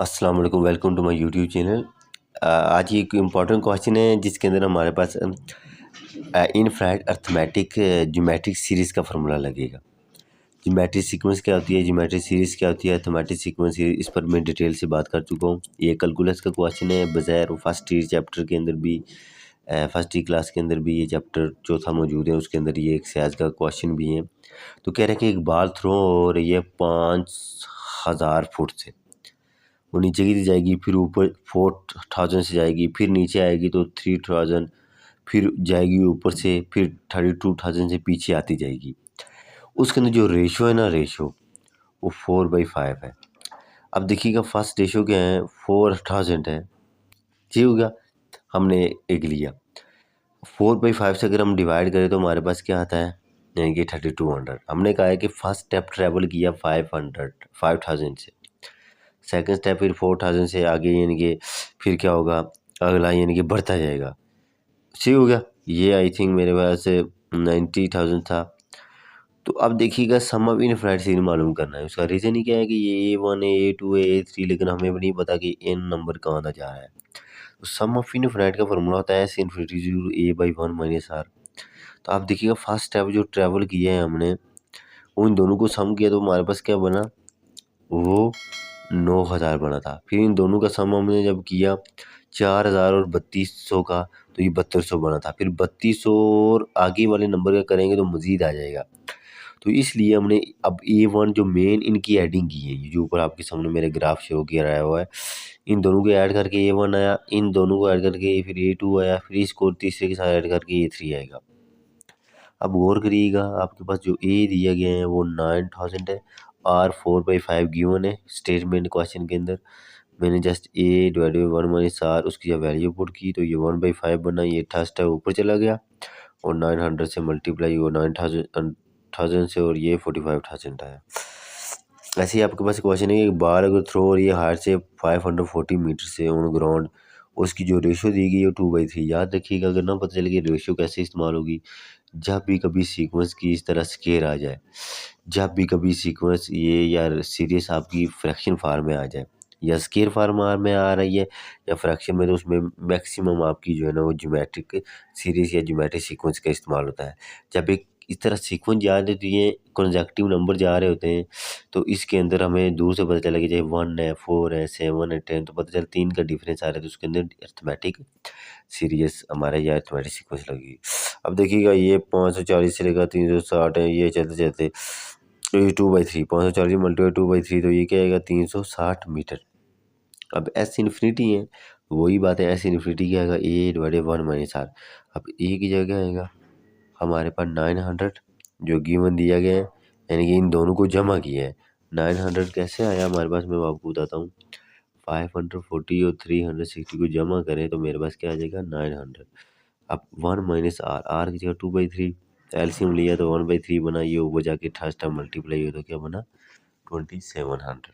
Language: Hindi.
अस्सलाम वालेकुम, welcome to my YouTube channel. आज ये एक इम्पॉर्टेंट क्वेश्चन है जिसके अंदर हमारे पास इनफाइनाइट अर्थमेटिक ज्योमेट्रिक सीरीज़ का फार्मूला लगेगा। ज्योमेट्रिक सीक्वेंस क्या होती है, ज्योमेट्रिक सीरीज़ क्या होती है, अर्थमेटिक सीक्वेंस, इस पर मैं डिटेल से बात कर चुका हूँ। ये कैलकुलस का क्वेश्चन है, बज़ैर फर्स्ट ईयर चैप्टर के अंदर भी फर्स्ट ईयर क्लास के अंदर भी ये चैप्टर चौथा मौजूद है, उसके अंदर ये एक साइज का क्वेश्चन भी है। तो कह रहे हैं कि एक बाल थ्रो हो रही है 5000 फुट से, वो नीचे गिर जाएगी, फिर ऊपर 4000 से जाएगी, फिर नीचे आएगी तो 3000, फिर जाएगी ऊपर से, फिर 32,000 से पीछे आती जाएगी। उसके अंदर जो रेशो है ना, रेशो वो 4/5 है। अब देखिएगा फर्स्ट रेशो क्या है, 4000 है, ठीक हो गया, हमने एक लिया। 4/5 से अगर हम डिवाइड करें तो हमारे पास क्या आता है, यानी कि 3200। हमने कहा है कि फर्स्ट स्टेप ट्रेवल किया 5000 से, सेकंड स्टेप फिर 4000 से आगे, यानी कि फिर क्या होगा अगला, यानी कि बढ़ता जाएगा। ठीक हो गया, ये आई थिंक मेरे पास 90,000 था। तो अब देखिएगा सम ऑफ इनफाइनाइट सीरीज मालूम करना है। उसका रीज़न ही क्या है कि ये A1 है, A2 है, A3, लेकिन हमें भी नहीं पता कि n नंबर कहाँ तक जा रहा है। तो सम ऑफ इनफाइनाइट का फार्मूला होता है S infinity to A/1 - R। तो आप देखिएगा फर्स्ट स्टेप जो ट्रेवल किया है हमने, उन दोनों को सम किया तो हमारे पास क्या बना, वो 9000 बना था। फिर इन दोनों का सम हमने जब किया 4000 और 3200 का, तो ये 3200 बना था। फिर 3200 और आगे वाले नंबर का करेंगे तो मज़ीद आ जाएगा। तो इसलिए हमने अब A1 जो मेन इनकी एडिंग की है, ये जो ऊपर आपके सामने मेरे ग्राफ शो किया रहा हुआ है, इन दोनों को ऐड करके A1 आया, इन दोनों को ऐड करके फिर A2 आया, फिर इसको तीसरे के साथ ऐड करके A3 आएगा। अब गौर करिएगा, आपके पास जो ए दिया गया है वो 9000 है, R 4/5 गिवन है स्टेटमेंट क्वेश्चन के अंदर। मैंने just A divide by 1 - R उसकी जब वैल्यू पुट की तो ये 1/5 बना, ये फर्स्ट है ऊपर चला गया और 900 से मल्टीप्लाई वो 9000 से, और ये 45,000 आया। ऐसे ही आपके पास क्वेश्चन है कि बार अगर थ्रो हो रही है हाइट से 540 मीटर से ऑन ग्राउंड, उसकी जो रेशो दी गई है 2/3। याद रखिएगा, अगर ना पता चले कि रेशो कैसे इस्तेमाल होगी, जब भी कभी सीक्वेंस की इस तरह स्केयर आ जाए, जब भी कभी सीक्वेंस ये या सीरीज आपकी फ्रैक्शन फार्म में आ जाए, या स्केयर फार्म में आ रही है या फ्रैक्शन में, तो उसमें मैक्सिमम आपकी जो है ना वो ज्योमेट्रिक सीरीज या ज्योमेट्रिक सीक्वेंस का इस्तेमाल होता है। जब एक इस तरह सीक्वेंस जा रही होती है, कंसेक्यूटिव नंबर जा रहे होते हैं, तो इसके अंदर हमें दूर से पता चला कि चाहे 1 है, 4 है, 7 है, 10, तो पता चला 3 का डिफरेंस आ रहा है, तो उसके अंदर अर्थमेटिक सीरीज हमारे या अर्थमेटिक सीक्वेंस लगेगी। अब देखिएगा ये 540 से लेकर 360 है, ये चलते चलते ये 2/3, 540 मल्टीप्लाई 2/3, तो ये क्या आएगा 360 मीटर। अब एस इन्फिनिटी है, वही बात है, एस इन्फिनिटी क्या आएगा A डिवाइडेड 1 - R। अब ए की जगह आएगा हमारे पास 900 जो गिवन दिया गया है, यानी कि इन दोनों को जमा किया है। 900 कैसे आया हमारे पास, मैं आपको बताता हूँ। 540 और 360 को जमा करें तो मेरे पास क्या आ जाएगा 900। अब 1 - R, R की जगह 2/3, एलसीएम लिया तो 1/3 बना, ये ऊपर जाके थर्ड टाइम मल्टीप्लाई हो तो क्या बना 2700।